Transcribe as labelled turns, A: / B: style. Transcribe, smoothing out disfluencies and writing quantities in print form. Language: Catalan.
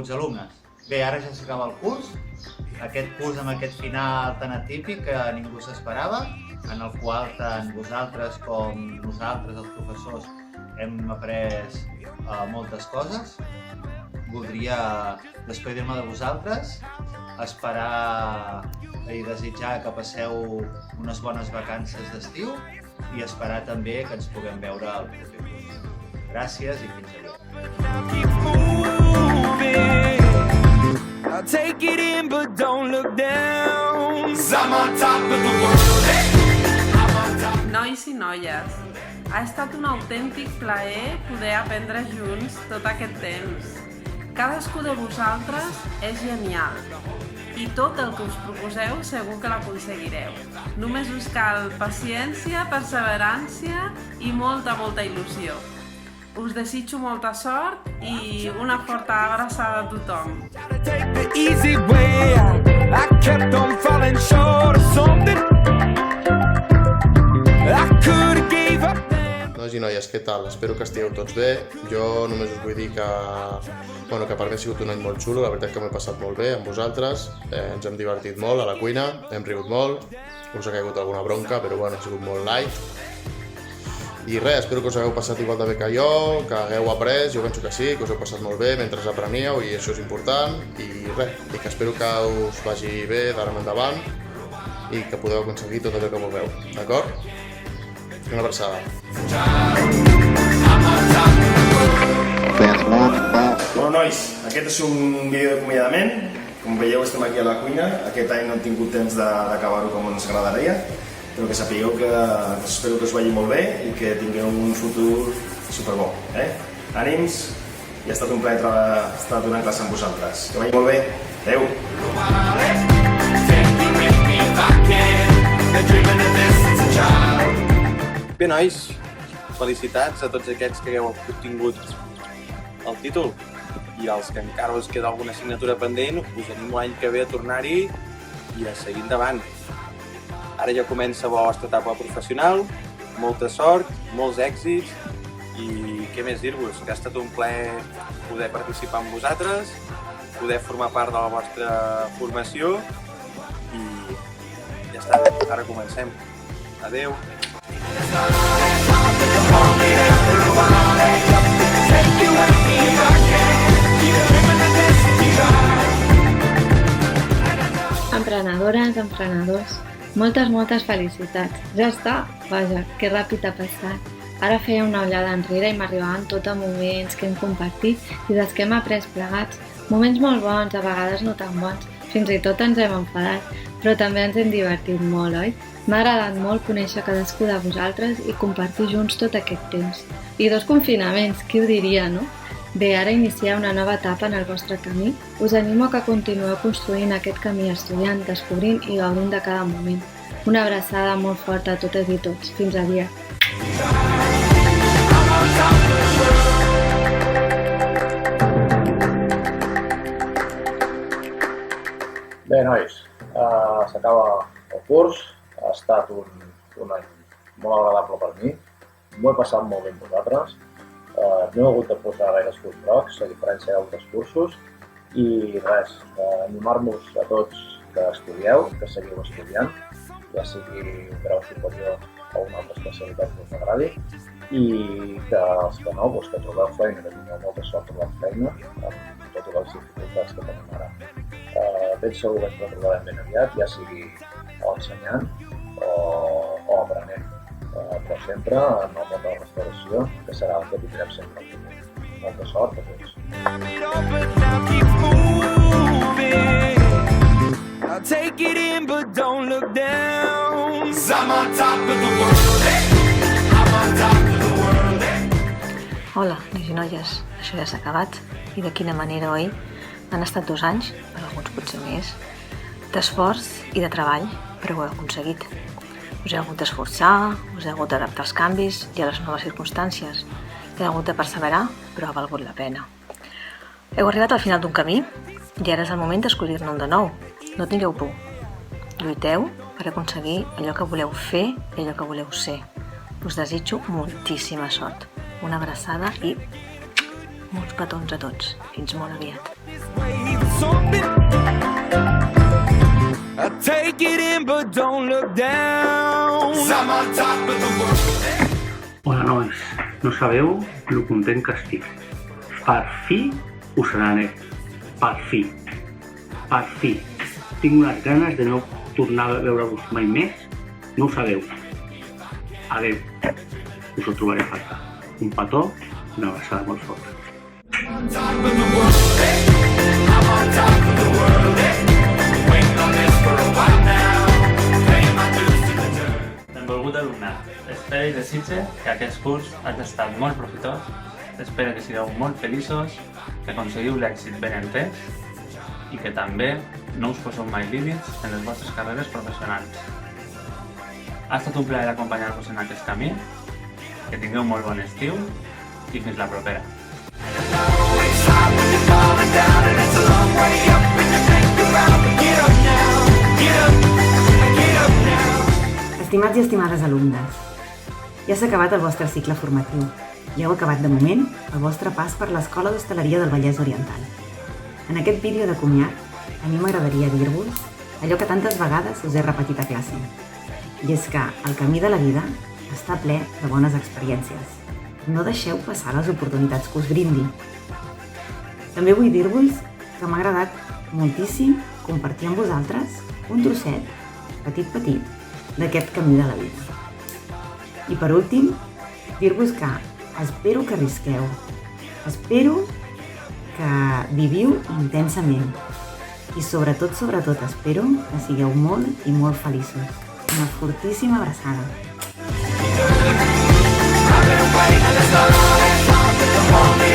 A: benvinguts alumnes. Bé, ara ja s'acaba el curs, aquest curs amb aquest final tan atípic que ningú s'esperava, en el qual tant vosaltres com nosaltres, els professors, hem après moltes coses. Voldria despedir-me de vosaltres, esperar i desitjar que passeu unes bones vacances d'estiu i esperar també que ens puguem veure al proper curs. Gràcies i fins aviat.
B: Take it in but don't look down, 'cause I'm on top of the world.
C: Nois i noies, ha estat un autèntic plaer poder aprendre junts tot aquest temps. Cadascú de vosaltres és genial i tot el que us proposeu segur que l'aconseguireu. Només us cal paciència, perseverància i molta il·lusió. Us desitjo molta sort i una forta abraçada a tothom.
B: Take the easy way out. I kept on falling short of something I could have gave up.
D: Nois i noies, què tal? Espero que estigueu tots bé. Jo només us vull dir que per mi ha sigut un any molt xulo, la veritat que m'he passat molt bé amb vosaltres, ens hem divertit molt a la cuina, hem rigut molt, us ha caigut alguna bronca, però bueno, ha sigut molt light. I res, espero que us hagueu passat igual de bé que jo, que hagueu après, jo penso que sí, que us heu passat molt bé mentre apreníeu i això és important. I res, i que espero que us vagi bé d'ara en endavant i que podeu aconseguir tot allò que vulgueu, d'acord? Una abraçada.
E: Bueno, nois, aquest és un vídeo d'acomiadament. Com veieu, estem aquí a la cuina. Aquest any no hem tingut temps d'acabar-ho com ens agradaria, però que sapigueu que espero que us vagi molt bé i que tingueu un futur superbo. Ànims, i ha estat un plaer estar donant classe amb vosaltres. Que vagi molt bé. Adéu!
F: Bé, nois, felicitats a tots aquests que hagueu obtingut el títol i als que encara us queda alguna assignatura pendent, us animo l'any que ve a tornar-hi i a seguir endavant. Ara ja comença la vostra etapa professional, molta sort, molts èxits i què més dir-vos, que ha estat un plaer poder participar amb vosaltres, poder formar part de la vostra formació i ja està, ara comencem. Adéu!
G: Emprenedores, emprenedors, moltes felicitats. Ja està, vaja, que ràpid ha passat. Ara feia una ullada enrere i m'arribaven tots moments que hem compartit i dels que hem après plegats. Moments molt bons, a vegades no tan bons, fins i tot ens hem enfadat, però també ens hem divertit molt, oi? M'ha agradat molt conèixer cadascú de vosaltres i compartir junts tot aquest temps. I 2 confinaments, qui ho diria, no? Bé, ara iniciar una nova etapa en el vostre camí. Us animo a que continueu construint aquest camí estudiant, descobrint i gaudint de cada moment. Una abraçada molt forta a totes i tots. Fins aviat.
H: Bé, nois, s'acaba el curs. Ha estat un any molt agradable per mi. M'ho he passat molt bé amb vosaltres. No he hagut de posar gaires punts grocs, a diferència d'altres cursos. I res, animar-vos a tots que estudieu, que seguiu estudiant, ja sigui un grau superior o una altra especialitat que us agradi. I que els que no, que trobeu feina, que tingueu molta sort trobant feina, amb totes les dificultats que tenim ara. Ben segur que ens retrobarem ben aviat, ja sigui o ensenyant o aprenent. Però sempre en el món de la restauració, que serà el que tindrem sempre al futur. Molta sort a tots.
B: Take it in but don't look down, 'cause I'm on top of the world. I'm on top of the world.
I: Hola, nois i noies, això ja s'ha acabat i de quina manera, oi? Han estat 2 anys, per alguns potser més, d'esforç i de treball, però ho heu aconseguit. Us heu hagut d'esforçar, us heu hagut d'adaptar als canvis i a les noves circumstàncies. Heu hagut de perseverar, però ha valgut la pena. Heu arribat al final d'un camí i ara és el moment d'escollir-ne un de nou. No tingueu por. Lluiteu per aconseguir allò que voleu fer i allò que voleu ser. Us desitjo moltíssima sort. Una abraçada i molts petons a tots. Fins molt aviat.
B: wave or something. I take it in, but don't look down. I'm on top of the world.
J: Hola, nois. No sabeu lo content que estic. Per fi us n'aneu. Per fi. Per fi. Tinc unes ganes de no tornar a veure-vos mai més. No ho sabeu. Adeu. Us ho trobaré a faltar. Un petó, una abraçada molt forta.
B: I'm on top of the world, hey. I'm on top of the world, hey. Waiting on this for a while now. Paying my dues to the dirt.
J: Benvolgut alumnat. Espero i desitge que aquest curs hagi estat molt profitós. Espero que sigueu molt feliços, que aconseguiu l'èxit ben entès i que també no us poseu mai límits en les vostres carreres professionals. Ha estat un plaer acompanyar-vos en aquest camí, que tingueu molt bon estiu i fins la propera.
K: Estimats i estimades alumnes, ja s'ha acabat el vostre cicle formatiu i heu acabat de moment el vostre pas per l'Escola d'Hostaleria del Vallès Oriental. En aquest vídeo de comiat, a mi m'agradaria dir-vos allò que tantes vegades us he repetit a classe, i és que el camí de la vida està ple de bones experiències. No deixeu passar les oportunitats que us brindi. També vull dir-vos que m'ha agradat moltíssim compartir amb vosaltres un trosset, petit, d'aquest camí de la vida. I per últim, dir-vos que espero que arrisqueu, espero que viviu intensament i sobretot espero que sigueu molt i molt feliços. Una fortíssima abraçada.
B: I've been waiting, and there's no one else, the only